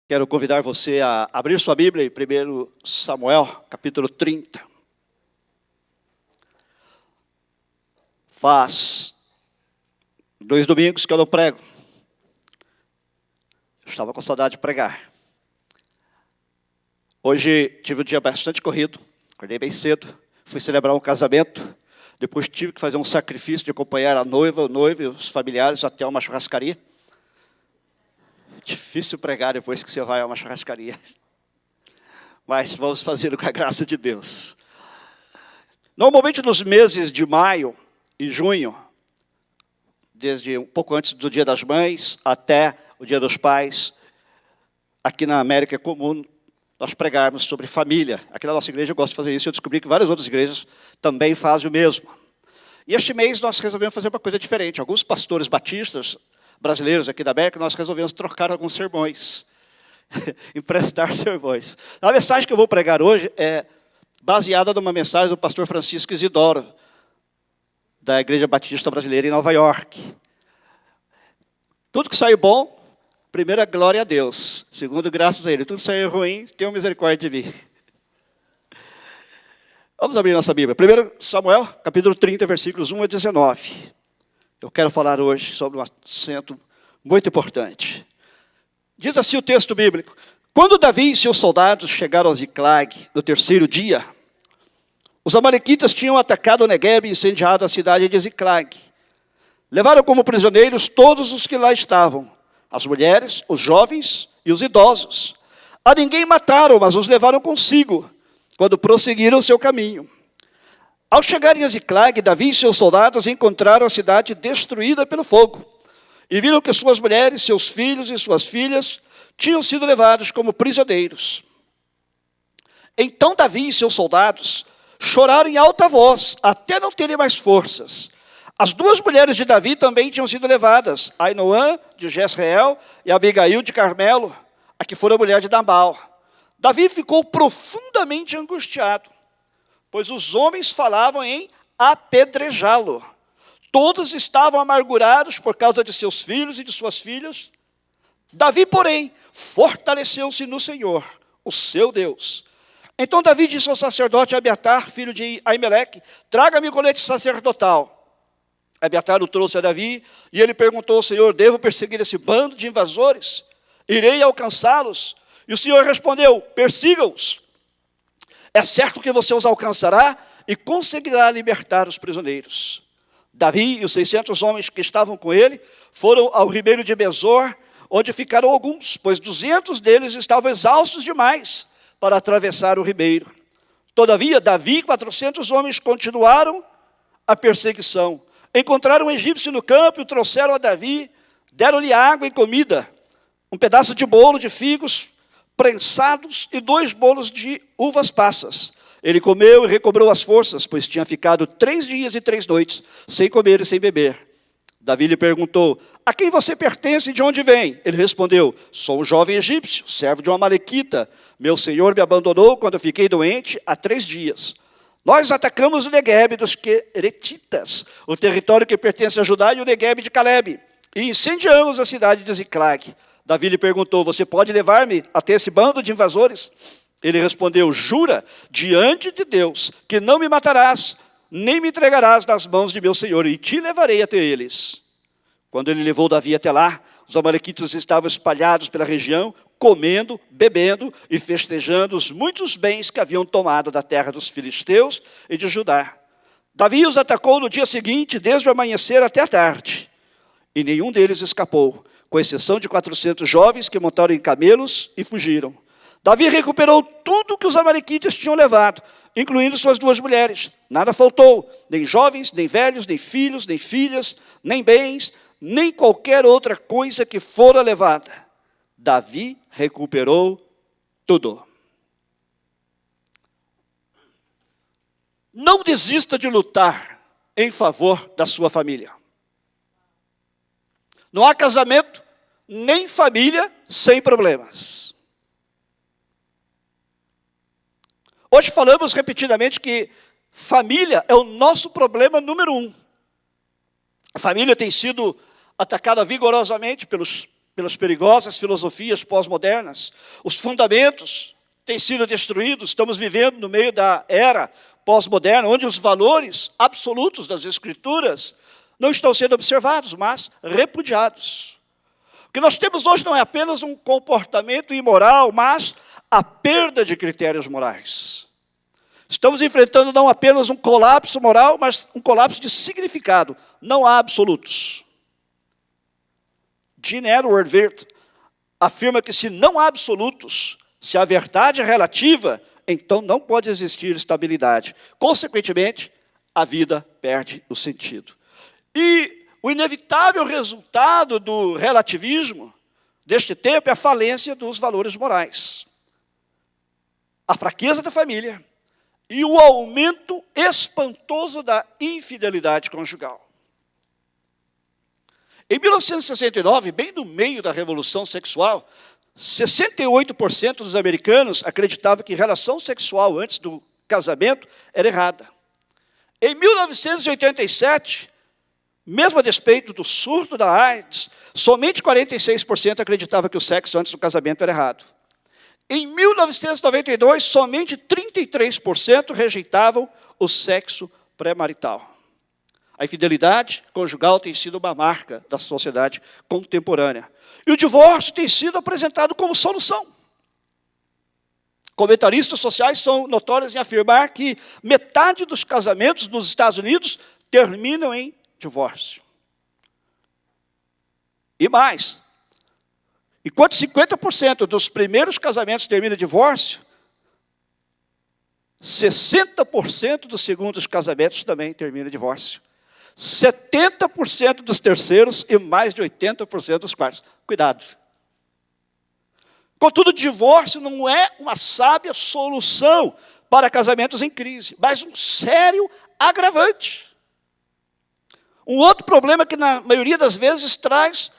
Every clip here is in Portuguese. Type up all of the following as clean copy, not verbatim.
Quero convidar você a abrir sua Bíblia em 1 Samuel, capítulo 30. Faz 2 domingos que eu não prego. Eu estava com saudade de pregar. Hoje tive um dia bastante corrido, acordei bem cedo, fui celebrar um casamento, depois tive que fazer um sacrifício de acompanhar a noiva, o noivo e os familiares até uma churrascaria. Difícil pregar depois que você vai a uma churrascaria. Mas vamos fazer com a graça de Deus. Normalmente nos meses de maio e junho, desde um pouco antes do Dia das Mães até o Dia dos Pais, aqui na América é comum nós pregarmos sobre família. Aqui na nossa igreja eu gosto de fazer isso, eu descobri que várias outras igrejas também fazem o mesmo. E este mês nós resolvemos fazer uma coisa diferente. Alguns pastores batistas brasileiros aqui da América, nós resolvemos trocar alguns sermões, emprestar sermões. A mensagem que eu vou pregar hoje é baseada numa mensagem do pastor Francisco Isidoro, da Igreja Batista Brasileira em Nova York. Tudo que saiu bom, primeiro, glória a Deus. Segundo, graças a Ele. Tudo que saiu ruim, tenha misericórdia de mim. Vamos abrir nossa Bíblia. 1 Samuel, capítulo 30, versículos 1 a 19. Eu quero falar hoje sobre um assunto muito importante. Diz assim o texto bíblico: quando Davi e seus soldados chegaram a Ziclag no 3º dia, os amalequitas tinham atacado o Neguebe e incendiado a cidade de Ziclag. Levaram como prisioneiros todos os que lá estavam, as mulheres, os jovens e os idosos. A ninguém mataram, mas os levaram consigo, quando prosseguiram o seu caminho. Ao chegarem a Ziclag, Davi e seus soldados encontraram a cidade destruída pelo fogo, e viram que suas mulheres, seus filhos e suas filhas tinham sido levados como prisioneiros. Então Davi e seus soldados choraram em alta voz, até não terem mais forças. As 2 mulheres de Davi também tinham sido levadas, Ainoã de Jezreel e Abigail de Carmelo, a que fora mulher de Nabal. Davi ficou profundamente angustiado, pois os homens falavam em apedrejá-lo. Todos estavam amargurados por causa de seus filhos e de suas filhas. Davi, porém, fortaleceu-se no Senhor, o seu Deus. Então Davi disse ao sacerdote Abiatar, filho de Aimeleque: traga-me o colete sacerdotal. Abiatar o trouxe a Davi, e ele perguntou ao Senhor: devo perseguir esse bando de invasores? Irei alcançá-los? E o Senhor respondeu: persiga-os. É certo que você os alcançará e conseguirá libertar os prisioneiros. Davi e os 600 homens que estavam com ele foram ao ribeiro de Besor, onde ficaram alguns, pois 200 deles estavam exaustos demais para atravessar o ribeiro. Todavia, Davi e 400 homens continuaram a perseguição. Encontraram um egípcio no campo e o trouxeram a Davi, deram-lhe água e comida, um pedaço de bolo de figos prensados e 2 bolos de uvas passas. Ele comeu e recobrou as forças, pois tinha ficado 3 dias e 3 noites, sem comer e sem beber. Davi lhe perguntou: a quem você pertence e de onde vem? Ele respondeu: sou um jovem egípcio, servo de uma amalequita. Meu senhor me abandonou quando eu fiquei doente há 3 dias. Nós atacamos o Neguebe dos Queretitas, o território que pertence a Judá, e o Neguebe de Calebe, e incendiamos a cidade de Ziclag. Davi lhe perguntou: você pode levar-me até esse bando de invasores? Ele respondeu: jura diante de Deus que não me matarás, nem me entregarás nas mãos de meu senhor, e te levarei até eles. Quando ele levou Davi até lá, os amalequitas estavam espalhados pela região, comendo, bebendo e festejando os muitos bens que haviam tomado da terra dos filisteus e de Judá. Davi os atacou no dia seguinte, desde o amanhecer até a tarde, e nenhum deles escapou, com exceção de 400 jovens que montaram em camelos e fugiram. Davi recuperou tudo que os amalequitas tinham levado, incluindo suas 2 mulheres. Nada faltou, nem jovens, nem velhos, nem filhos, nem filhas, nem bens, nem qualquer outra coisa que fora levada. Davi recuperou tudo. Não desista de lutar em favor da sua família. Não há casamento, nem família sem problemas. Hoje falamos repetidamente que família é o nosso problema número 1. A família tem sido atacada vigorosamente pelos pelas perigosas filosofias pós-modernas. Os fundamentos têm sido destruídos. Estamos vivendo no meio da era pós-moderna, onde os valores absolutos das Escrituras não estão sendo observados, mas repudiados. O que nós temos hoje não é apenas um comportamento imoral, mas a perda de critérios morais. Estamos enfrentando não apenas um colapso moral, mas um colapso de significado. Não há absolutos. Gene Edward Wirth afirma que se não há absolutos, se a verdade é relativa, então não pode existir estabilidade. Consequentemente, a vida perde o sentido. E o inevitável resultado do relativismo deste tempo é a falência dos valores morais, a fraqueza da família e o aumento espantoso da infidelidade conjugal. Em 1969, bem no meio da revolução sexual, 68% dos americanos acreditavam que relação sexual antes do casamento era errada. Em 1987, mesmo a despeito do surto da AIDS, somente 46% acreditava que o sexo antes do casamento era errado. Em 1992, somente 33% rejeitavam o sexo pré-marital. A infidelidade conjugal tem sido uma marca da sociedade contemporânea. E o divórcio tem sido apresentado como solução. Comentaristas sociais são notórios em afirmar que metade dos casamentos nos Estados Unidos terminam em divórcio. E mais, enquanto 50% dos primeiros casamentos terminam em divórcio, 60% dos segundos casamentos também terminam em divórcio. 70% dos terceiros e mais de 80% dos quartos. Cuidado. Contudo, o divórcio não é uma sábia solução para casamentos em crise, mas um sério agravante. Um outro problema que, na maioria das vezes, traz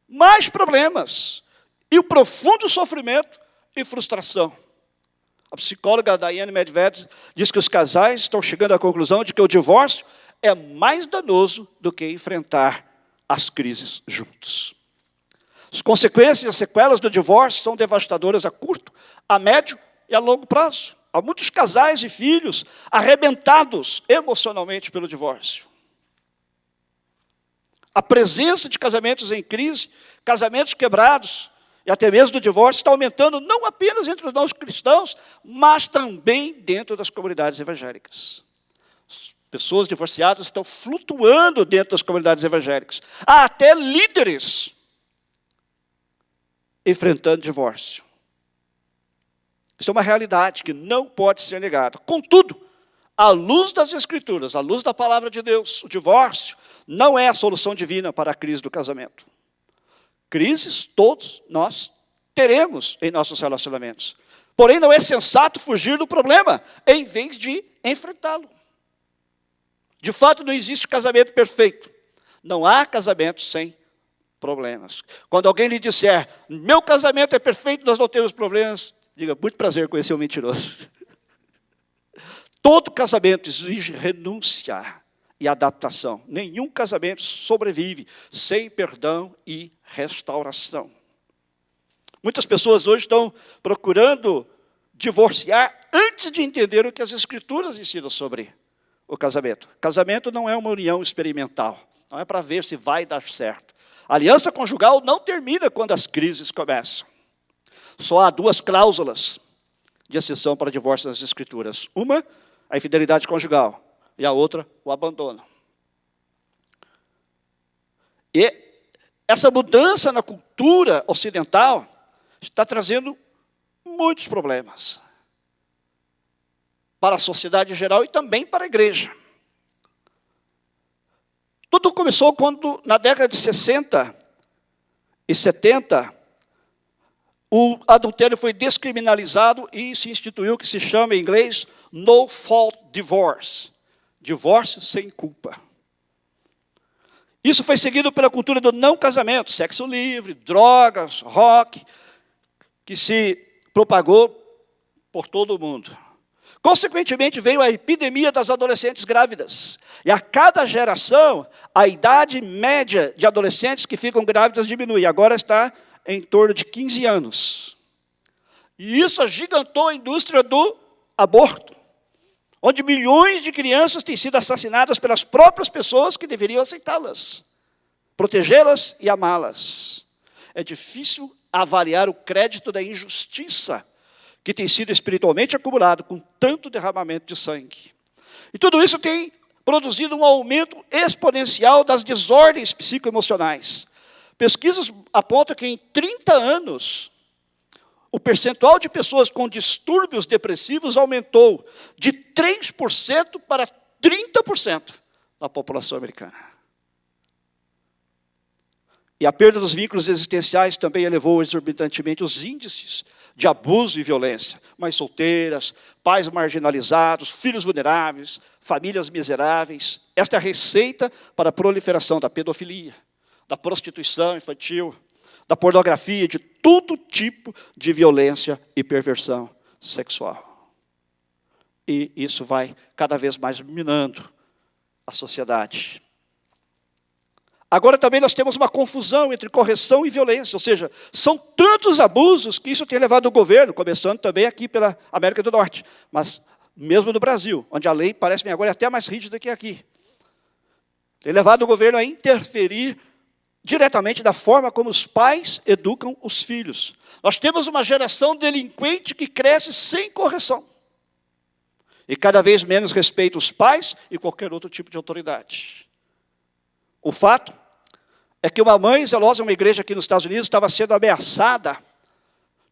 mais problemas e o profundo sofrimento e frustração. A psicóloga Diane Medvedev diz que os casais estão chegando à conclusão de que o divórcio é mais danoso do que enfrentar as crises juntos. As consequências e as sequelas do divórcio são devastadoras a curto, a médio e a longo prazo. Há muitos casais e filhos arrebentados emocionalmente pelo divórcio. A presença de casamentos em crise, casamentos quebrados e até mesmo do divórcio está aumentando não apenas entre os não cristãos, mas também dentro das comunidades evangélicas. Pessoas divorciadas estão flutuando dentro das comunidades evangélicas. Há até líderes enfrentando divórcio. Isso é uma realidade que não pode ser negada. Contudo, à luz das Escrituras, à luz da palavra de Deus, o divórcio não é a solução divina para a crise do casamento. Crises todos nós teremos em nossos relacionamentos. Porém, não é sensato fugir do problema, em vez de enfrentá-lo. De fato, não existe casamento perfeito. Não há casamento sem problemas. Quando alguém lhe disser, meu casamento é perfeito, nós não temos problemas, diga, muito prazer conhecer o mentiroso. Todo casamento exige renúncia e adaptação. Nenhum casamento sobrevive sem perdão e restauração. Muitas pessoas hoje estão procurando divorciar antes de entender o que as Escrituras ensinam sobre o casamento. Casamento não é uma união experimental. Não é para ver se vai dar certo. A aliança conjugal não termina quando as crises começam. Só há duas cláusulas de exceção para divórcio nas Escrituras. Uma, a infidelidade conjugal. E a outra, o abandono. E essa mudança na cultura ocidental está trazendo muitos problemas para a sociedade em geral e também para a igreja. Tudo começou quando, na década de 60 e 70, o adultério foi descriminalizado e se instituiu o que se chama em inglês no fault divorce, divórcio sem culpa. Isso foi seguido pela cultura do não casamento, sexo livre, drogas, rock, que se propagou por todo o mundo. Consequentemente, veio a epidemia das adolescentes grávidas. E a cada geração, a idade média de adolescentes que ficam grávidas diminui. Agora está em torno de 15 anos. E isso agigantou a indústria do aborto, onde milhões de crianças têm sido assassinadas pelas próprias pessoas que deveriam aceitá-las, protegê-las e amá-las. É difícil avaliar o crédito da injustiça que tem sido espiritualmente acumulado com tanto derramamento de sangue. E tudo isso tem produzido um aumento exponencial das desordens psicoemocionais. Pesquisas apontam que em 30 anos, o percentual de pessoas com distúrbios depressivos aumentou de 3% para 30% na população americana. E a perda dos vínculos existenciais também elevou exorbitantemente os índices de abuso e violência. Mães solteiras, pais marginalizados, filhos vulneráveis, famílias miseráveis. Esta é a receita para a proliferação da pedofilia, da prostituição infantil, da pornografia, de todo tipo de violência e perversão sexual. E isso vai cada vez mais minando a sociedade. Agora também nós temos uma confusão entre correção e violência, ou seja, são tantos abusos que isso tem levado o governo, começando também aqui pela América do Norte, mas mesmo no Brasil, onde a lei parece-me agora até mais rígida que aqui. Tem levado o governo a interferir diretamente da forma como os pais educam os filhos. Nós temos uma geração delinquente que cresce sem correção. E cada vez menos respeita os pais e qualquer outro tipo de autoridade. O fato é que uma mãe zelosa em uma igreja aqui nos Estados Unidos estava sendo ameaçada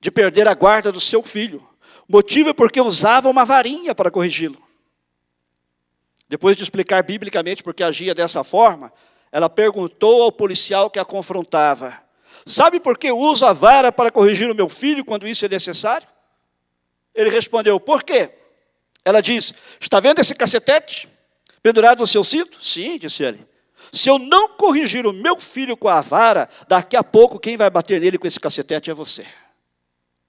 de perder a guarda do seu filho. O motivo é porque usava uma varinha para corrigi-lo. Depois de explicar biblicamente porque agia dessa forma, ela perguntou ao policial que a confrontava: sabe por que eu uso a vara para corrigir o meu filho quando isso é necessário? Ele respondeu: por quê? Ela disse: está vendo esse cacetete pendurado no seu cinto? Sim, disse ele. Se eu não corrigir o meu filho com a vara, daqui a pouco quem vai bater nele com esse cacetete é você.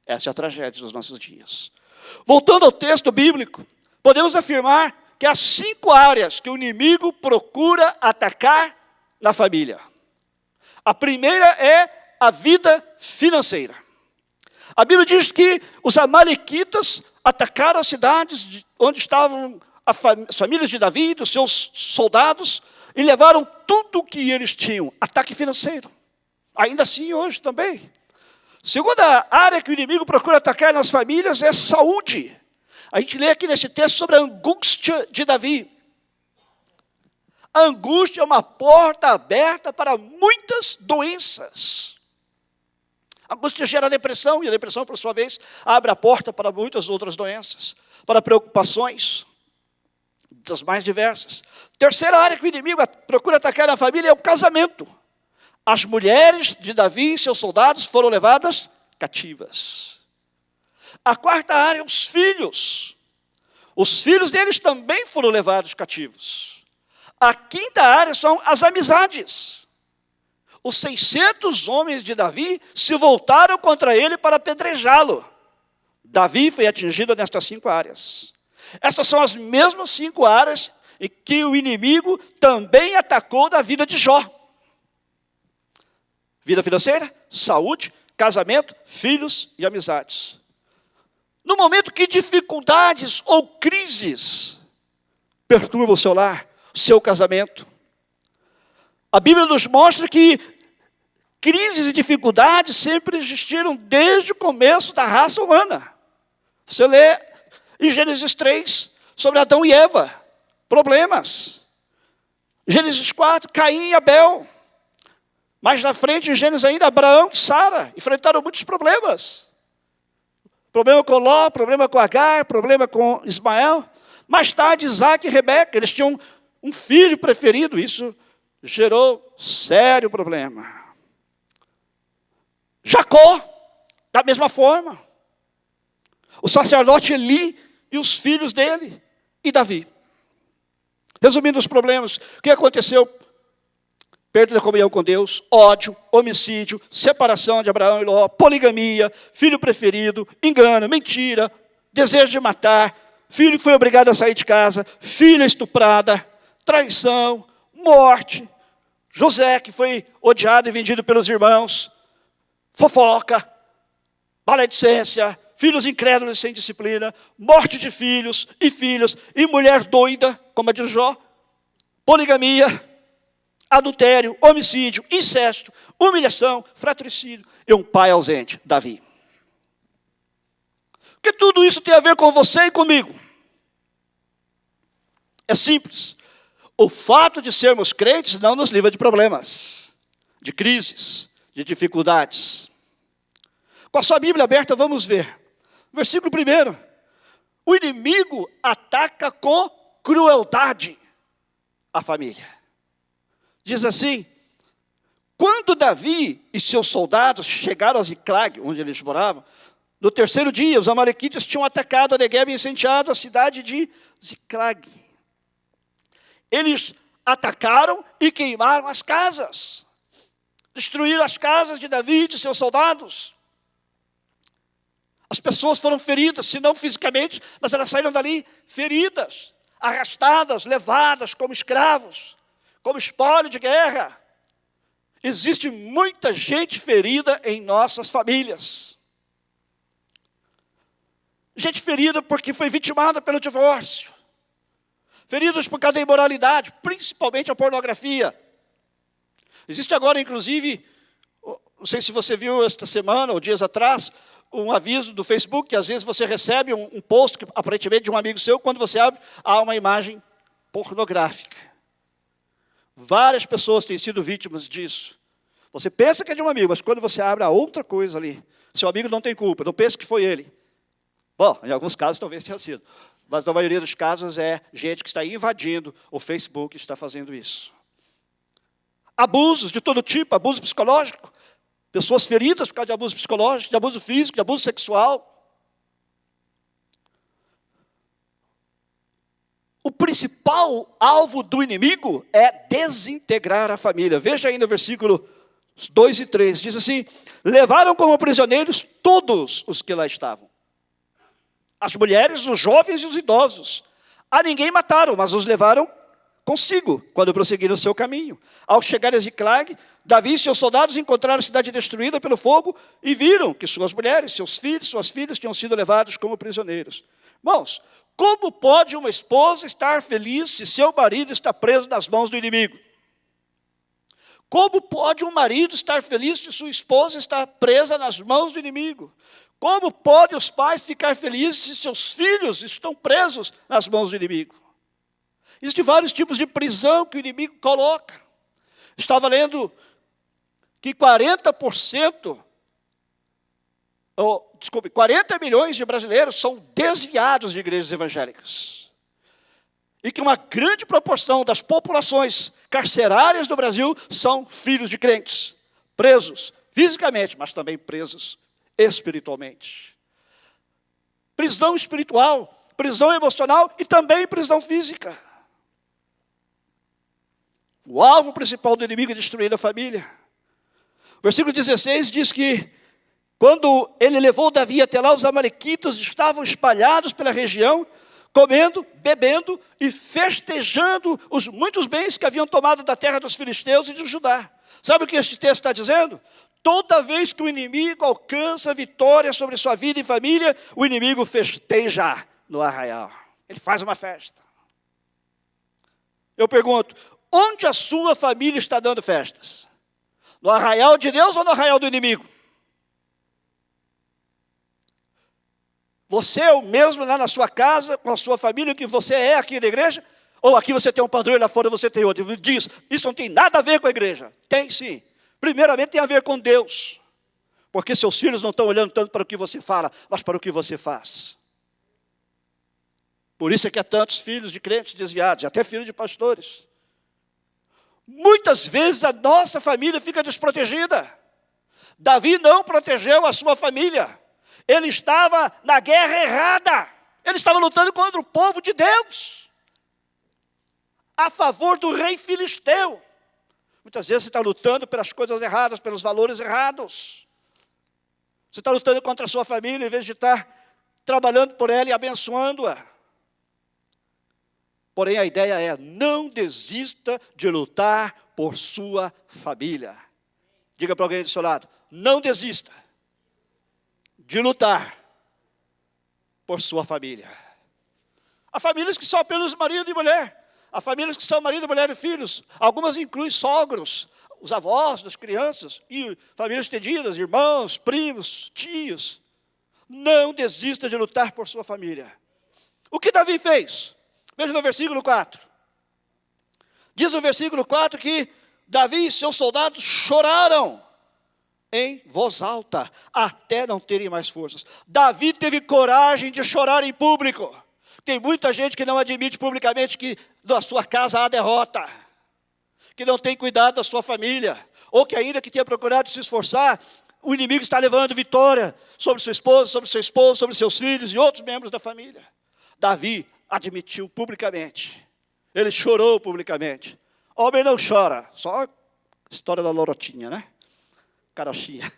Essa é a tragédia dos nossos dias. Voltando ao texto bíblico, podemos afirmar que há 5 áreas que o inimigo procura atacar na família. A primeira é a vida financeira. A Bíblia diz que os amalequitas atacaram as cidades onde estavam as famílias de Davi, dos seus soldados, e levaram tudo o que eles tinham. Ataque financeiro. Ainda assim hoje também. Segunda área que o inimigo procura atacar nas famílias é saúde. A gente lê aqui nesse texto sobre a angústia de Davi. A angústia é uma porta aberta para muitas doenças. A angústia gera depressão, e a depressão, por sua vez, abre a porta para muitas outras doenças, para preocupações das mais diversas. Terceira área que o inimigo procura atacar na família é o casamento. As mulheres de Davi e seus soldados foram levadas cativas. A quarta área é os filhos. Os filhos deles também foram levados cativos. A quinta área são as amizades. Os 600 homens de Davi se voltaram contra ele para apedrejá-lo. Davi foi atingido nestas 5 áreas. Essas são as mesmas 5 áreas em que o inimigo também atacou da vida de Jó. Vida financeira, saúde, casamento, filhos e amizades. No momento que dificuldades ou crises perturbam o seu lar, o seu casamento, a Bíblia nos mostra que crises e dificuldades sempre existiram desde o começo da raça humana. Você lê em Gênesis 3 sobre Adão e Eva, problemas. Gênesis 4, Caim e Abel. Mais na frente, em Gênesis ainda, Abraão e Sara enfrentaram muitos problemas. Problema com Ló, problema com Agar, problema com Ismael. Mais tarde, Isaac e Rebeca, eles tinham um filho preferido. Isso gerou sério problema. Jacó, da mesma forma. O sacerdote Eli e os filhos dele. E Davi. Resumindo os problemas, o que aconteceu? Perda da comunhão com Deus, ódio, homicídio, separação de Abraão e Ló, poligamia, filho preferido, engano, mentira, desejo de matar, filho que foi obrigado a sair de casa, filha estuprada, traição, morte, José que foi odiado e vendido pelos irmãos, fofoca, maledicência, filhos incrédulos sem disciplina, morte de filhos e filhas, e mulher doida, como a de Jó, poligamia, adultério, homicídio, incesto, humilhação, fratricídio e um pai ausente, Davi. O que tudo isso tem a ver com você e comigo? É simples. O fato de sermos crentes não nos livra de problemas, de crises, de dificuldades. Com a sua Bíblia aberta, vamos ver. Versículo 1. O inimigo ataca com crueldade a família. Diz assim: quando Davi e seus soldados chegaram a Ziclag, onde eles moravam, no terceiro dia, os amalequitas tinham atacado a Negueb e incendiado a cidade de Ziclag. Eles atacaram e queimaram as casas. Destruíram as casas de Davi e de seus soldados. As pessoas foram feridas, se não fisicamente, mas elas saíram dali feridas, arrastadas, levadas como escravos, como espólio de guerra. Existe muita gente ferida em nossas famílias. Gente ferida porque foi vitimada pelo divórcio. Feridos por causa da imoralidade, principalmente a pornografia. Existe agora, inclusive, não sei se você viu esta semana ou dias atrás, um aviso do Facebook, que às vezes você recebe um post, que, aparentemente de um amigo seu, quando você abre, há uma imagem pornográfica. Várias pessoas têm sido vítimas disso. Você pensa que é de um amigo, mas quando você abre, há outra coisa ali. Seu amigo não tem culpa, não pensa que foi ele. Bom, em alguns casos talvez tenha sido. Mas na maioria dos casos é gente que está invadindo o Facebook e está fazendo isso. Abusos de todo tipo, abuso psicológico. Pessoas feridas por causa de abuso psicológico, de abuso físico, de abuso sexual. O principal alvo do inimigo é desintegrar a família. Veja aí no versículo 2 e 3. Diz assim: levaram como prisioneiros todos os que lá estavam. As mulheres, os jovens e os idosos. A ninguém mataram, mas os levaram consigo, quando prosseguiram o seu caminho. Ao chegar a Ziclag, Davi e seus soldados encontraram a cidade destruída pelo fogo e viram que suas mulheres, seus filhos, suas filhas tinham sido levados como prisioneiros. Irmãos, como pode uma esposa estar feliz se seu marido está preso nas mãos do inimigo? Como pode um marido estar feliz se sua esposa está presa nas mãos do inimigo? Como podem os pais ficar felizes se seus filhos estão presos nas mãos do inimigo? Existem vários tipos de prisão que o inimigo coloca. Estava lendo que 40 milhões de brasileiros são desviados de igrejas evangélicas. E que uma grande proporção das populações carcerárias do Brasil são filhos de crentes, presos fisicamente, mas também presos espiritualmente. Prisão espiritual, prisão emocional e também prisão física. O alvo principal do inimigo é destruir a família. O versículo 16 diz que quando ele levou Davi até lá, os amalequitas estavam espalhados pela região, comendo, bebendo e festejando os muitos bens que haviam tomado da terra dos filisteus e de Judá. Sabe o que este texto está dizendo? Toda vez que o inimigo alcança vitória sobre sua vida e família, o inimigo festeja no arraial. Ele faz uma festa. Eu pergunto, onde a sua família está dando festas? No arraial de Deus ou no arraial do inimigo? Você é o mesmo lá na sua casa, com a sua família, que você é aqui na igreja? Ou aqui você tem um padrão e lá fora você tem outro? Diz, isso não tem nada a ver com a igreja. Tem sim. Primeiramente tem a ver com Deus. Porque seus filhos não estão olhando tanto para o que você fala, mas para o que você faz. Por isso é que há tantos filhos de crentes desviados, até filhos de pastores. Muitas vezes a nossa família fica desprotegida. Davi não protegeu a sua família. Ele estava na guerra errada. Ele estava lutando contra o povo de Deus. A favor do rei filisteu. Muitas vezes você está lutando pelas coisas erradas, pelos valores errados. Você está lutando contra a sua família, em vez de estar trabalhando por ela e abençoando-a. Porém, a ideia é: não desista de lutar por sua família. Diga para alguém do seu lado: não desista de lutar por sua família. Há famílias que são apenas marido e mulher. Há famílias que são marido, mulher e filhos. Algumas incluem sogros, os avós das crianças, e famílias estendidas, irmãos, primos, tios. Não desista de lutar por sua família. O que Davi fez? Veja no versículo 4. Diz no versículo 4 que Davi e seus soldados choraram em voz alta, até não terem mais forças. Davi teve coragem de chorar em público. Tem muita gente que não admite publicamente que na sua casa há derrota, que não tem cuidado da sua família, ou que ainda que tenha procurado se esforçar, o inimigo está levando vitória sobre sua esposa, sobre seu esposo, sobre seus filhos e outros membros da família. Davi admitiu publicamente, ele chorou publicamente. Homem não chora, só a história da lorotinha, né? Carochinha.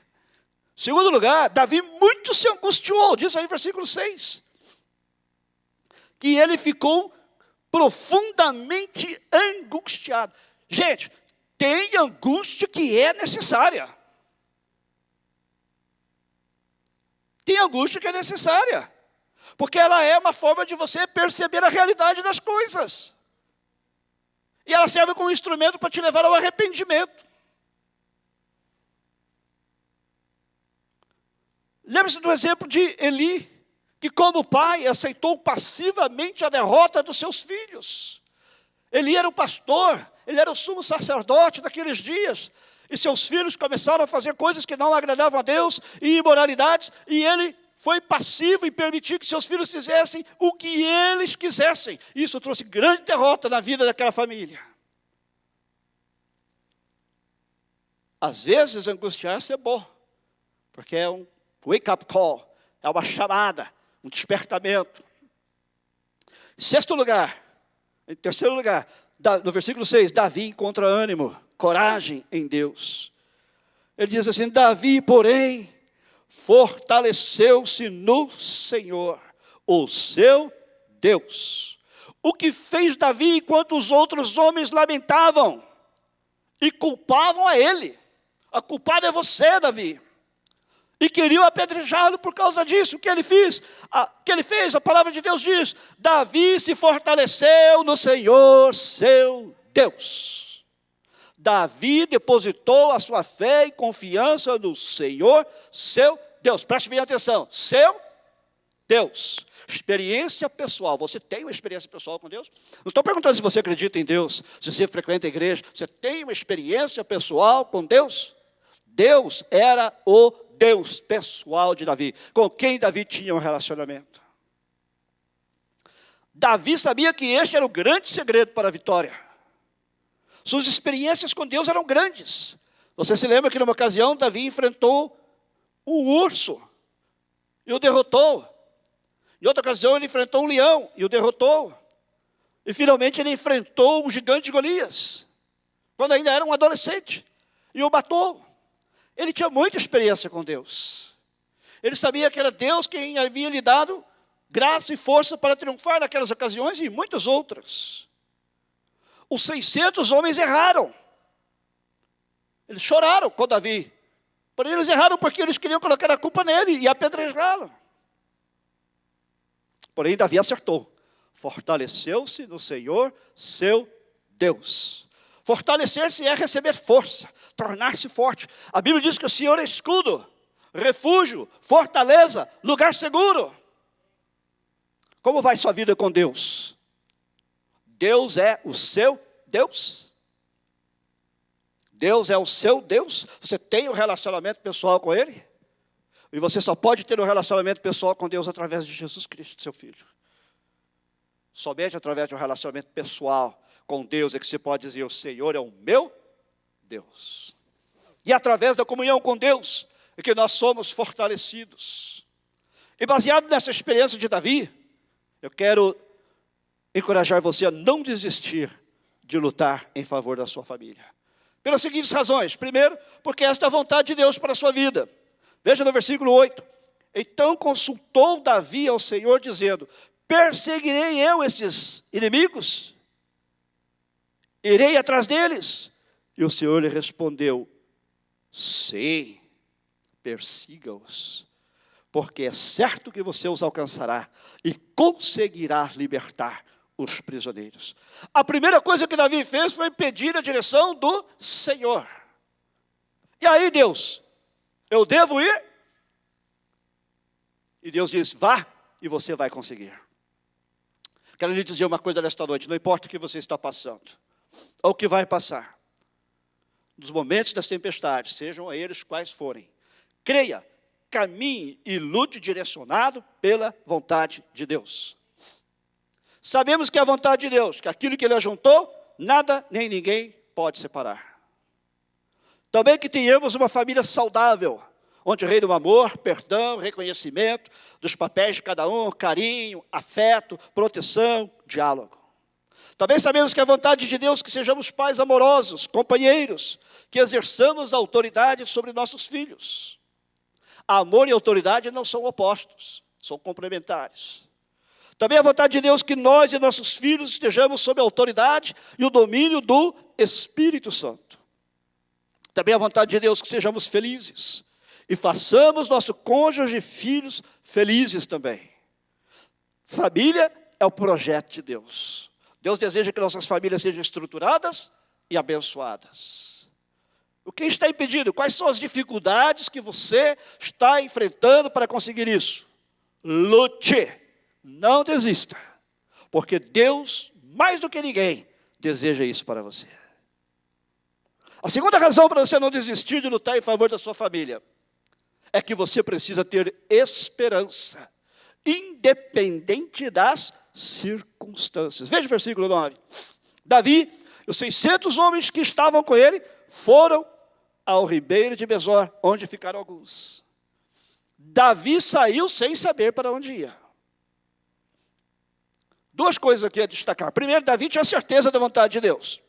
Segundo lugar, Davi muito se angustiou, diz aí versículo 6. Que ele ficou profundamente angustiado. Gente, tem angústia que é necessária. Tem angústia que é necessária. Porque ela é uma forma de você perceber a realidade das coisas. E ela serve como instrumento para te levar ao arrependimento. Lembre-se do exemplo de Eli, que como pai aceitou passivamente a derrota dos seus filhos. Ele era o pastor, ele era o sumo sacerdote daqueles dias, e seus filhos começaram a fazer coisas que não agradavam a Deus, e imoralidades, e ele foi passivo e permitiu que seus filhos fizessem o que eles quisessem. Isso trouxe grande derrota na vida daquela família. Às vezes angustiar-se é bom, porque é um wake-up call, é uma chamada, um despertamento. Em terceiro lugar, no versículo 6, Davi encontra ânimo, coragem em Deus. Ele diz assim: Davi, porém, fortaleceu-se no Senhor, o seu Deus. O que fez Davi enquanto os outros homens lamentavam e culpavam a ele. A culpada é você, Davi. E queriam apedrejá-lo por causa disso. O que ele fez? A palavra de Deus diz: Davi se fortaleceu no Senhor, seu Deus. Davi depositou a sua fé e confiança no Senhor, seu Deus. Preste bem atenção. Seu Deus. Experiência pessoal. Você tem uma experiência pessoal com Deus? Não estou perguntando se você acredita em Deus, se você frequenta a igreja. Você tem uma experiência pessoal com Deus? Deus era o Deus pessoal de Davi, com quem Davi tinha um relacionamento. Davi sabia que este era o grande segredo para a vitória. Suas experiências com Deus eram grandes. Você se lembra que numa ocasião Davi enfrentou um urso e o derrotou. Em outra ocasião ele enfrentou um leão e o derrotou. E finalmente ele enfrentou um gigante Golias, quando ainda era um adolescente, e o matou. Ele tinha muita experiência com Deus. Ele sabia que era Deus quem havia lhe dado graça e força para triunfar naquelas ocasiões e em muitas outras. Os 600 homens erraram. Eles choraram com Davi. Porém, eles erraram porque eles queriam colocar a culpa nele e apedrejá-lo. Porém, Davi acertou. Fortaleceu-se no Senhor, seu Deus. Fortalecer-se é receber força, tornar-se forte. A Bíblia diz que o Senhor é escudo, refúgio, fortaleza, lugar seguro. Como vai sua vida com Deus? Deus é o seu Deus? Deus é o seu Deus? Você tem um relacionamento pessoal com Ele? E você só pode ter um relacionamento pessoal com Deus através de Jesus Cristo, seu Filho. Somente através de um relacionamento pessoal com Deus é que você pode dizer: o Senhor é o meu Deus. E através da comunhão com Deus é que nós somos fortalecidos. E baseado nessa experiência de Davi, eu quero encorajar você a não desistir de lutar em favor da sua família. Pelas seguintes razões. Primeiro, porque esta é a vontade de Deus para a sua vida. Veja no versículo 8. Então consultou Davi ao Senhor, dizendo: Perseguirei eu estes inimigos? Irei atrás deles? E o Senhor lhe respondeu: sim, persiga-os, porque é certo que você os alcançará e conseguirá libertar os prisioneiros. A primeira coisa que Davi fez foi pedir a direção do Senhor. E aí, Deus, eu devo ir? E Deus diz: vá e você vai conseguir. Quero lhe dizer uma coisa nesta noite: não importa o que você está passando, ou o que vai passar, nos momentos das tempestades, sejam eles quais forem, creia, caminhe e lute direcionado pela vontade de Deus. Sabemos que é a vontade de Deus, que aquilo que Ele ajuntou, nada nem ninguém pode separar. Também que tenhamos uma família saudável, onde reina o amor, perdão, reconhecimento dos papéis de cada um, carinho, afeto, proteção, diálogo. Também sabemos que é a vontade de Deus que sejamos pais amorosos, companheiros, que exerçamos a autoridade sobre nossos filhos. Amor e autoridade não são opostos, são complementares. Também é a vontade de Deus que nós e nossos filhos estejamos sob a autoridade e o domínio do Espírito Santo. Também é a vontade de Deus que sejamos felizes e façamos nosso cônjuge e filhos felizes também. Família é o projeto de Deus. Deus deseja que nossas famílias sejam estruturadas e abençoadas. O que está impedindo? Quais são as dificuldades que você está enfrentando para conseguir isso? Lute, não desista, porque Deus, mais do que ninguém, deseja isso para você. A segunda razão para você não desistir de lutar em favor da sua família é que você precisa ter esperança, independente das circunstâncias. Veja o versículo 9. Davi, os 600 homens que estavam com ele, foram ao ribeiro de Besor, onde ficaram alguns. Davi saiu sem saber para onde ia. Duas coisas aqui a destacar. Primeiro, Davi tinha certeza da vontade de Deus.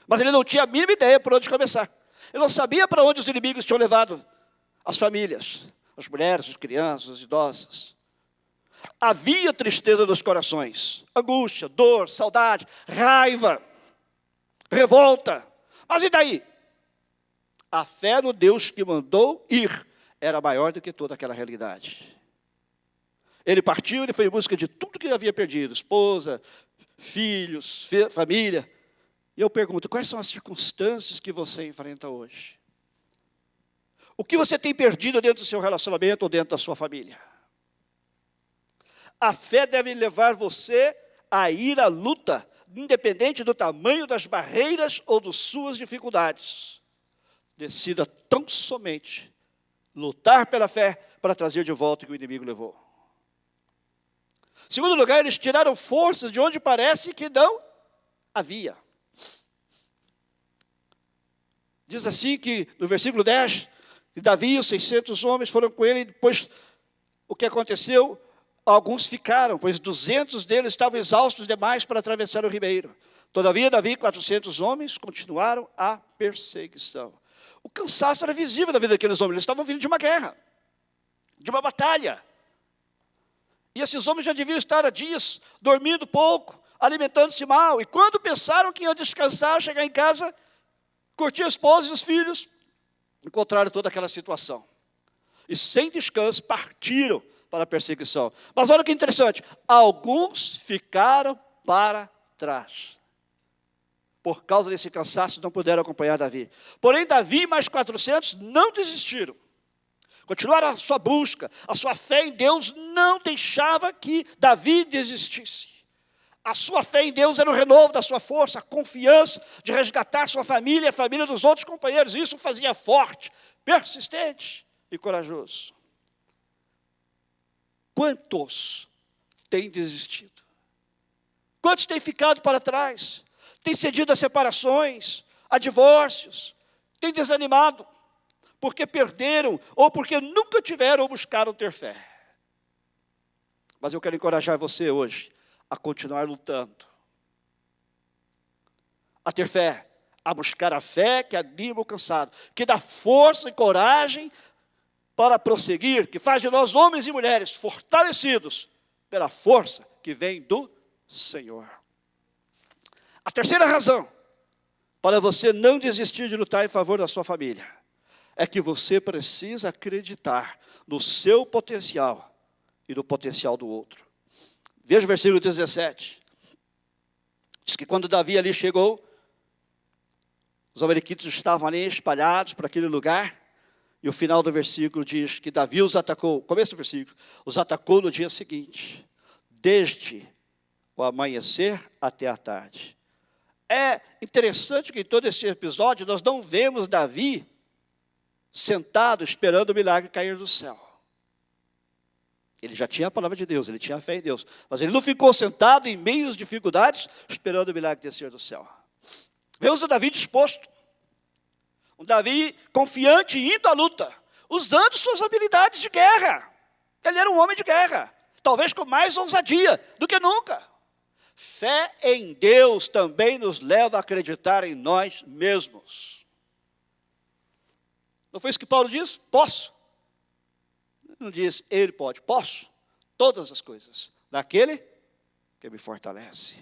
Mas ele não tinha a mínima ideia por onde começar. Ele não sabia para onde os inimigos tinham levado as famílias, as mulheres, as crianças, as idosas. Havia tristeza nos corações, angústia, dor, saudade, raiva, revolta. Mas e daí? A fé no Deus que mandou ir era maior do que toda aquela realidade. Ele partiu, ele foi em busca de tudo que havia perdido, esposa, filhos, família. E eu pergunto, quais são as circunstâncias que você enfrenta hoje? O que você tem perdido dentro do seu relacionamento ou dentro da sua família? A fé deve levar você a ir à luta, independente do tamanho das barreiras ou das suas dificuldades. Decida tão somente lutar pela fé para trazer de volta o que o inimigo levou. Em segundo lugar, eles tiraram forças de onde parece que não havia. Diz assim que no versículo 10, que Davi e os 600 homens foram com ele, e depois o que aconteceu? Alguns ficaram, pois 200 deles estavam exaustos demais para atravessar o ribeiro. Todavia, Davi e 400 homens continuaram a perseguição. O cansaço era visível na vida daqueles homens, eles estavam vindo de uma guerra, de uma batalha. E esses homens já deviam estar há dias dormindo pouco, alimentando-se mal. E quando pensaram que iam descansar, chegar em casa, curtir a esposa e os filhos, encontraram toda aquela situação. E sem descanso partiram para a perseguição. Mas olha que interessante, alguns ficaram para trás. Por causa desse cansaço, não puderam acompanhar Davi. Porém, Davi e mais 400 não desistiram. Continuaram a sua busca, a sua fé em Deus não deixava que Davi desistisse. A sua fé em Deus era o renovo da sua força, a confiança de resgatar sua família e a família dos outros companheiros. Isso o fazia forte, persistente e corajoso. Quantos têm desistido? Quantos têm ficado para trás? Têm cedido a separações, a divórcios? Têm desanimado? Porque perderam, ou porque nunca tiveram ou buscaram ter fé. Mas eu quero encorajar você hoje a continuar lutando, a ter fé, a buscar a fé que anima o cansado, que dá força e coragem para prosseguir, que faz de nós homens e mulheres fortalecidos pela força que vem do Senhor. A terceira razão para você não desistir de lutar em favor da sua família é que você precisa acreditar no seu potencial e no potencial do outro. Veja o versículo 17. Diz que quando Davi ali chegou, os amalequitas estavam ali espalhados por aquele lugar, e o final do versículo diz que Davi os atacou, começo do versículo, os atacou no dia seguinte, desde o amanhecer até a tarde. É interessante que em todo esse episódio nós não vemos Davi sentado esperando o milagre cair do céu. Ele já tinha a palavra de Deus, ele tinha fé em Deus, mas ele não ficou sentado em meio às dificuldades esperando o milagre descer do céu. Vemos o Davi disposto, um Davi confiante e indo à luta, usando suas habilidades de guerra. Ele era um homem de guerra, talvez com mais ousadia do que nunca. Fé em Deus também nos leva a acreditar em nós mesmos. Não foi isso que Paulo diz? Posso. Não diz, ele pode. Posso. Todas as coisas. Naquele que me fortalece.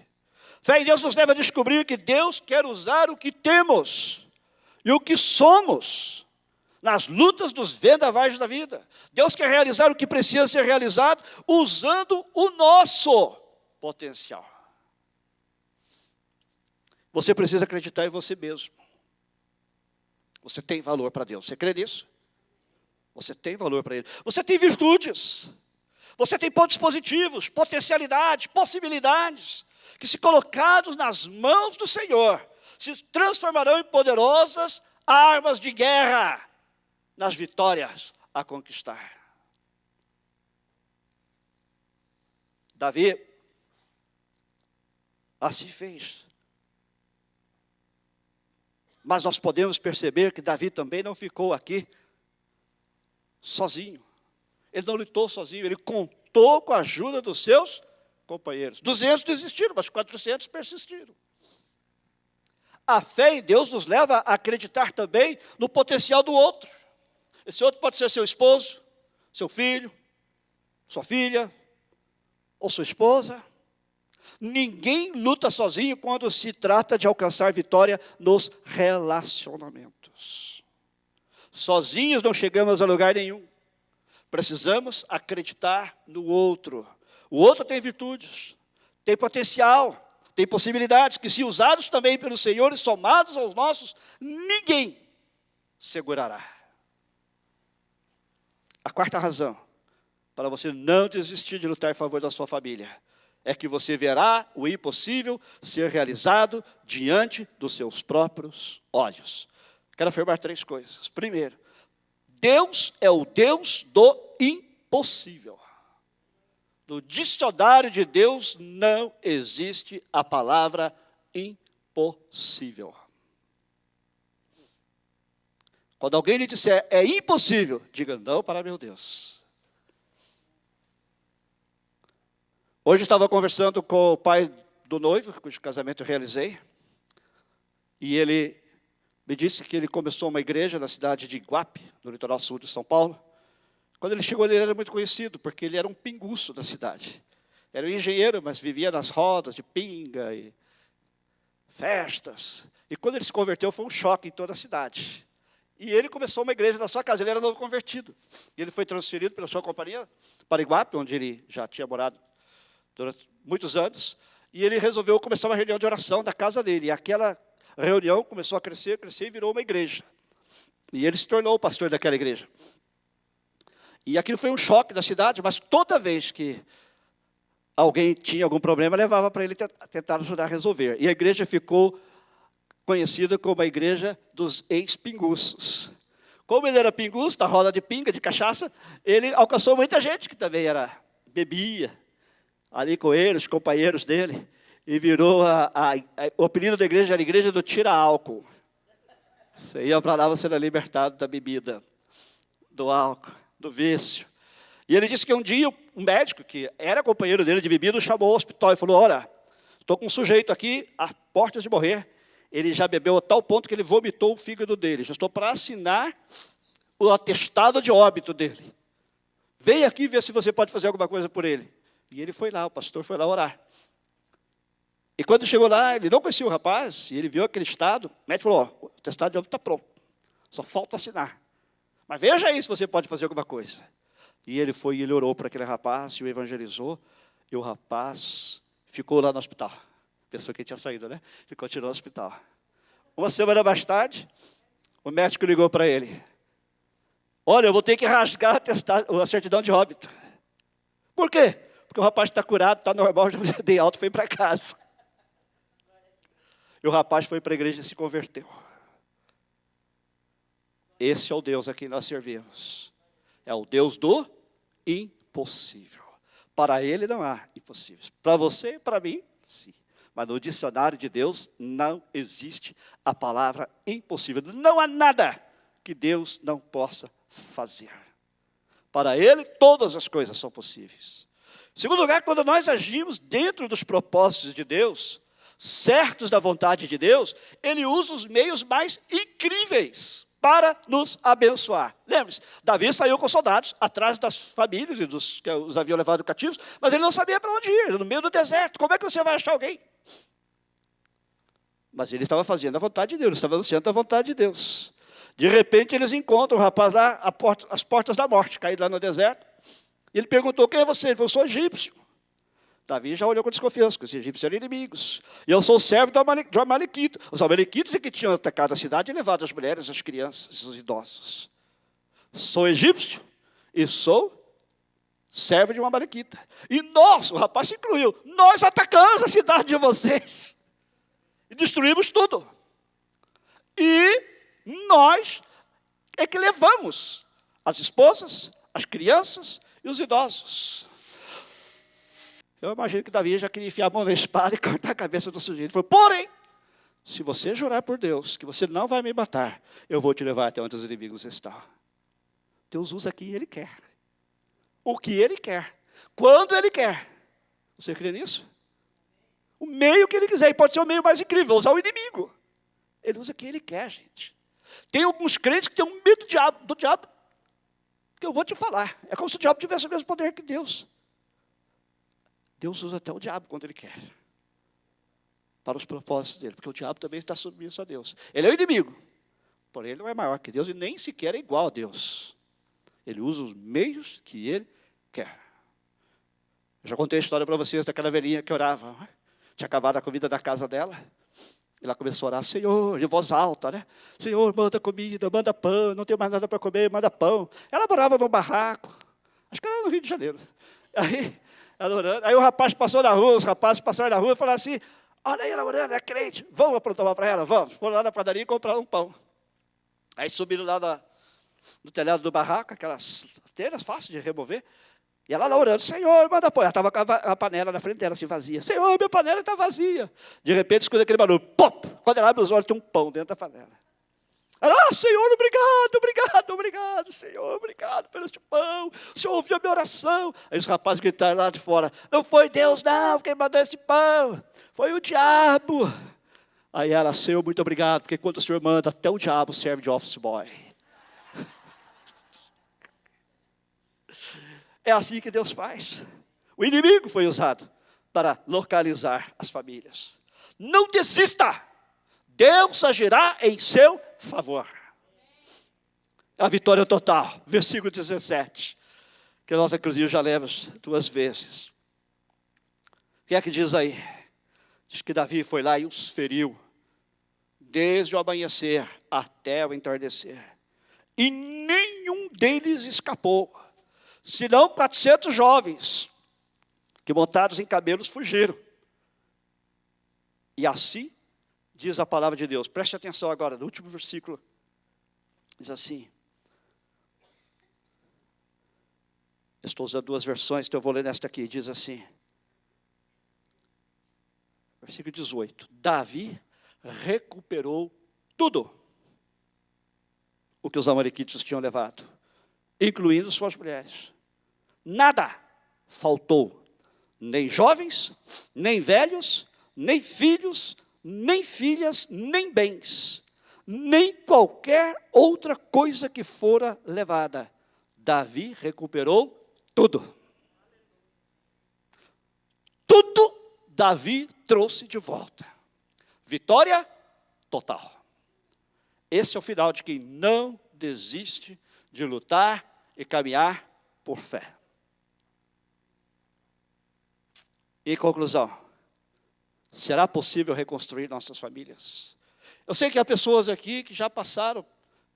Fé em Deus nos leva a descobrir que Deus quer usar o que temos e o que somos nas lutas dos vendavais da vida. Deus quer realizar o que precisa ser realizado usando o nosso potencial. Você precisa acreditar em você mesmo. Você tem valor para Deus. Você crê nisso? Você tem valor para Ele. Você tem virtudes. Você tem pontos positivos, potencialidades, possibilidades, que se colocados nas mãos do Senhor, se transformarão em poderosas armas de guerra nas vitórias a conquistar. Davi assim fez. Mas nós podemos perceber que Davi também não ficou aqui sozinho. Ele não lutou sozinho, ele contou com a ajuda dos seus companheiros. 200 desistiram, mas 400 persistiram. A fé em Deus nos leva a acreditar também no potencial do outro. Esse outro pode ser seu esposo, seu filho, sua filha, ou sua esposa. Ninguém luta sozinho quando se trata de alcançar vitória nos relacionamentos. Sozinhos não chegamos a lugar nenhum. Precisamos acreditar no outro. O outro tem virtudes, tem potencial, tem possibilidades que, se usados também pelo Senhor e somados aos nossos, ninguém segurará. A quarta razão para você não desistir de lutar em favor da sua família é que você verá o impossível ser realizado diante dos seus próprios olhos. Quero afirmar 3 coisas. Primeiro, Deus é o Deus do impossível. No dicionário de Deus não existe a palavra impossível. Quando alguém lhe disser é impossível, diga não para meu Deus. Hoje eu estava conversando com o pai do noivo, cujo casamento eu realizei, e ele me disse que ele começou uma igreja na cidade de Iguape, no litoral sul de São Paulo. Quando ele chegou, ele era muito conhecido, porque ele era um pinguço da cidade. Era um engenheiro, mas vivia nas rodas de pinga e festas. E quando ele se converteu, foi um choque em toda a cidade. E ele começou uma igreja na sua casa, ele era novo convertido. E ele foi transferido pela sua companhia para Iguape, onde ele já tinha morado durante muitos anos. E ele resolveu começar uma reunião de oração da casa dele. E aquela reunião começou a crescer e virou uma igreja. E ele se tornou o pastor daquela igreja. E aquilo foi um choque da cidade, mas toda vez que alguém tinha algum problema, levava para ele tentar ajudar a resolver. E a igreja ficou conhecida como a igreja dos ex-pinguços. Como ele era pinguço, da roda de pinga, de cachaça, ele alcançou muita gente que também bebia ali com ele, os companheiros dele, e virou o apelido da igreja era a igreja do tira-álcool. Você ia para lá, você era libertado da bebida, do álcool, do vício. E ele disse que um dia um médico, que era companheiro dele de bebida, o chamou ao hospital e falou, olha, estou com um sujeito aqui, a portas de morrer, ele já bebeu a tal ponto que ele vomitou o fígado dele, já estou para assinar o atestado de óbito dele. Venha aqui ver se você pode fazer alguma coisa por ele. E ele foi lá, o pastor foi lá orar. E quando chegou lá, ele não conhecia o rapaz, e ele viu aquele estado, o médico falou, ó, o atestado de óbito está pronto, só falta assinar. Mas veja aí se você pode fazer alguma coisa. E ele foi e ele orou para aquele rapaz, e o evangelizou, e o rapaz ficou lá no hospital. Pensou que ele tinha saído, né? Ele continuou no hospital. Uma semana mais tarde, o médico ligou para ele. Olha, eu vou ter que rasgar a certidão de óbito. Por quê? Porque o rapaz está curado, está normal, já dei alta e foi para casa. E o rapaz foi para a igreja e se converteu. Esse é o Deus a quem nós servimos. É o Deus do impossível. Para ele não há impossíveis. Para você e para mim, sim. Mas no dicionário de Deus não existe a palavra impossível. Não há nada que Deus não possa fazer. Para ele, todas as coisas são possíveis. Em segundo lugar, quando nós agimos dentro dos propósitos de Deus, certos da vontade de Deus, ele usa os meios mais incríveis para nos abençoar. Lembre-se, Davi saiu com soldados atrás das famílias e dos que os haviam levado cativos, mas ele não sabia para onde ir, no meio do deserto. Como é que você vai achar alguém? Mas ele estava fazendo a vontade de Deus, estava anunciando a vontade de Deus. De repente eles encontram o rapaz lá, às portas da morte, caído lá no deserto. E ele perguntou, quem é você? Ele falou, sou egípcio. Davi já olhou com desconfiança, porque os egípcios eram inimigos. E eu sou servo de um amalequita. Os amalequitas é que tinham atacado a cidade e levado as mulheres, as crianças, os idosos. Sou egípcio e sou servo de um amalequita. E nós, o rapaz se incluiu, nós atacamos a cidade de vocês. E destruímos tudo. E nós é que levamos as esposas, as crianças e os idosos. Eu imagino que Davi já queria enfiar a mão na espada e cortar a cabeça do sujeito. Ele falou, porém, se você jurar por Deus que você não vai me matar, eu vou te levar até onde os inimigos estão. Deus usa quem Ele quer. O que Ele quer. Quando Ele quer. Você crê nisso? O meio que Ele quiser. E pode ser o meio mais incrível, usar o inimigo. Ele usa quem Ele quer, gente. Tem alguns crentes que têm um medo do diabo. Que eu vou te falar. É como se o diabo tivesse o mesmo poder que Deus. Deus usa até o diabo quando Ele quer. Para os propósitos dEle. Porque o diabo também está submisso a Deus. Ele é o inimigo. Porém, ele não é maior que Deus e nem sequer é igual a Deus. Ele usa os meios que Ele quer. Eu já contei a história para vocês daquela velhinha que orava. Tinha acabado a comida da casa dela. Ela começou a orar, Senhor, em voz alta, né? Senhor, manda comida, manda pão, não tenho mais nada para comer, manda pão. Ela morava num barraco. Acho que era no Rio de Janeiro. Ela orando. Aí o rapaz passou na rua, os rapazes passaram na rua e falaram assim, olha aí ela orando, é crente, vamos aprontar para ela, vamos. Foram lá na padaria e compraram um pão. Aí subiram lá no telhado do barraco, aquelas telhas fáceis de remover, e ela lá orando, Senhor, manda pão. Ela estava com a panela na frente dela, assim, vazia. Senhor, minha panela está vazia. De repente, escuta aquele barulho, pop! Quando ela abre os olhos, tem um pão dentro da panela. Ela, Senhor, obrigado, Senhor, obrigado pelo este pão. O Senhor ouviu a minha oração. Aí os rapazes gritaram lá de fora, não foi Deus não, quem mandou esse pão, foi o diabo. Aí ela, Senhor, muito obrigado, porque quando o Senhor manda, até o diabo serve de office boy. É assim que Deus faz. O inimigo foi usado para localizar as famílias. Não desista. Deus agirá em seu favor. A vitória total. Versículo 17. Que nós, inclusive, já lemos 2 vezes. O que é que diz aí? Diz que Davi foi lá e os feriu. Desde o amanhecer até o entardecer. E nenhum deles escapou. Senão 400 jovens, que montados em camelos fugiram. E assim, diz a palavra de Deus. Preste atenção agora, no último versículo. Diz assim. Estou usando 2 versões, então eu vou ler nesta aqui. Diz assim. Versículo 18. Davi recuperou tudo o que os amalequitas tinham levado, incluindo suas mulheres. Nada faltou, nem jovens, nem velhos, nem filhos, nem filhas, nem bens, nem qualquer outra coisa que fora levada. Davi recuperou tudo. Davi trouxe de volta. Vitória total. Esse é o final de quem não desiste de lutar e caminhar por fé. Em conclusão, será possível reconstruir nossas famílias? Eu sei que há pessoas aqui que já passaram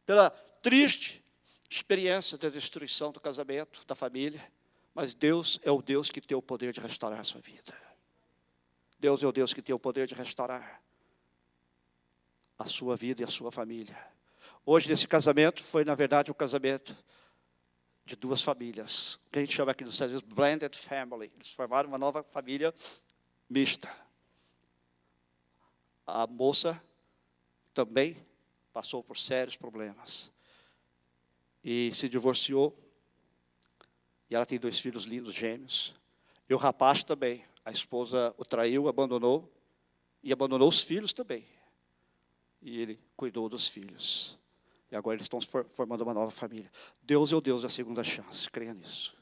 pela triste experiência da destruição do casamento, da família, mas Deus é o Deus que tem o poder de restaurar a sua vida. Deus é o Deus que tem o poder de restaurar a sua vida e a sua família. Hoje, esse casamento foi, na verdade, um casamento de duas famílias. O que a gente chama aqui nos Estados Unidos, blended family. Eles formaram uma nova família mista. A moça também passou por sérios problemas. E se divorciou. E ela tem 2 filhos lindos, gêmeos. E o rapaz também. A esposa o traiu, abandonou. E abandonou os filhos também. E ele cuidou dos filhos. E agora eles estão formando uma nova família. Deus é o Deus da segunda chance, creia nisso.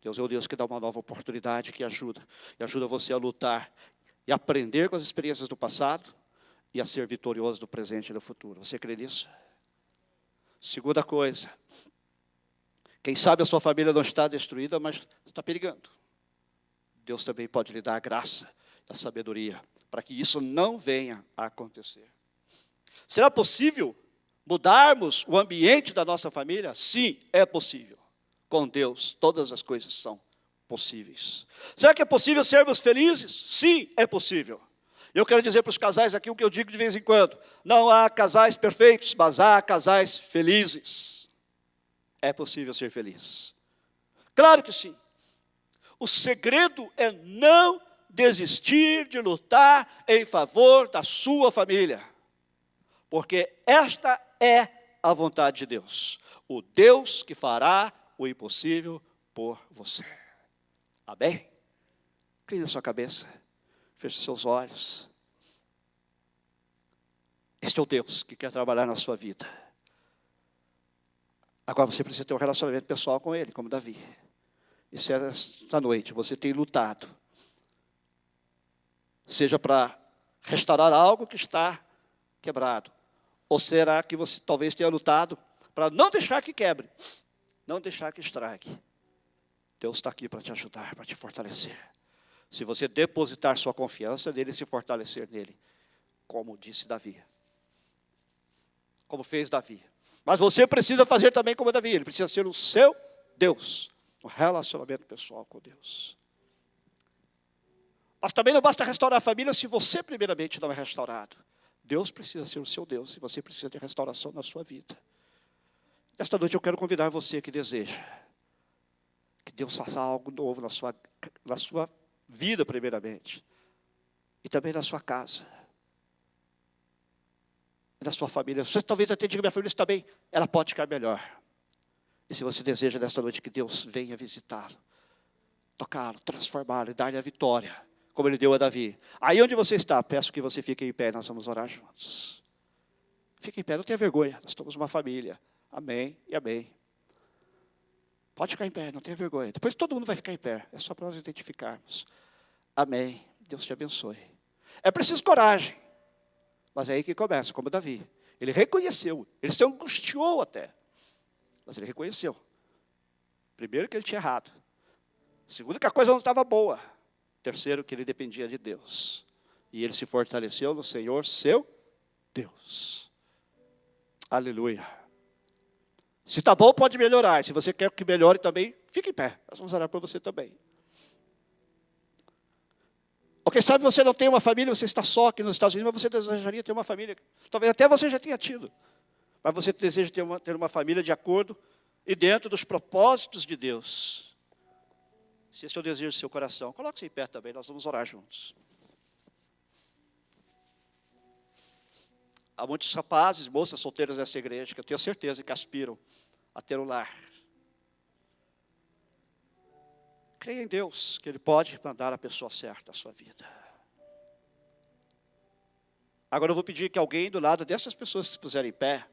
Deus é o Deus que dá uma nova oportunidade, que ajuda. E ajuda você a lutar e aprender com as experiências do passado e a ser vitorioso do presente e do futuro. Você crê nisso? Segunda coisa. Quem sabe a sua família não está destruída, mas está perigando. Deus também pode lhe dar a graça, a sabedoria, para que isso não venha a acontecer. Será possível mudarmos o ambiente da nossa família? Sim, é possível. Com Deus, todas as coisas são possíveis. Será que é possível sermos felizes? Sim, é possível. Eu quero dizer para os casais aqui o que eu digo de vez em quando. Não há casais perfeitos, mas há casais felizes. É possível ser feliz. Claro que sim. O segredo é não desistir de lutar em favor da sua família. Porque esta é a vontade de Deus. O Deus que fará o impossível por você. Amém? Incline a sua cabeça. Feche seus olhos. Este é o Deus que quer trabalhar na sua vida. Agora você precisa ter um relacionamento pessoal com Ele, como Davi. E se esta noite você tem lutado, seja para restaurar algo que está quebrado, ou será que você talvez tenha lutado para não deixar que quebre, não deixar que estrague? Deus está aqui para te ajudar, para te fortalecer. Se você depositar sua confiança nele e se fortalecer nele, como disse Davi. Como fez Davi. Mas você precisa fazer também como Davi. Ele precisa ser o seu Deus. Um relacionamento pessoal com Deus. Mas também não basta restaurar a família se você primeiramente não é restaurado. Deus precisa ser o seu Deus e você precisa de restauração na sua vida. Esta noite eu quero convidar você que deseja que Deus faça algo novo na sua vida primeiramente. E também na sua casa. E na sua família. Você talvez até diga, minha família está bem, ela pode ficar melhor. E se você deseja nesta noite que Deus venha visitá-lo, tocá-lo, transformá-lo e dar-lhe a vitória, como Ele deu a Davi. Aí onde você está, peço que você fique em pé, nós vamos orar juntos. Fique em pé, não tenha vergonha, nós somos uma família. Amém e amém. Pode ficar em pé, não tenha vergonha. Depois todo mundo vai ficar em pé, é só para nós identificarmos. Amém, Deus te abençoe. É preciso coragem, mas é aí que começa, como Davi. Ele reconheceu, ele se angustiou até. Mas ele reconheceu. Primeiro que ele tinha errado. Segundo que a coisa não estava boa. Terceiro que ele dependia de Deus. E ele se fortaleceu no Senhor, seu Deus. Aleluia. Se está bom, pode melhorar. Se você quer que melhore também, fique em pé. Nós vamos orar por você também. Ou quem sabe você não tem uma família, você está só aqui nos Estados Unidos, mas você desejaria ter uma família. Talvez até você já tenha tido. Mas você deseja ter uma família de acordo e dentro dos propósitos de Deus. Se esse é o desejo do seu coração, coloque-se em pé também, nós vamos orar juntos. Há muitos rapazes, moças solteiras nessa igreja, que eu tenho certeza que aspiram a ter um lar. Creia em Deus, que Ele pode mandar a pessoa certa à sua vida. Agora eu vou pedir que alguém do lado dessas pessoas que se puserem em pé,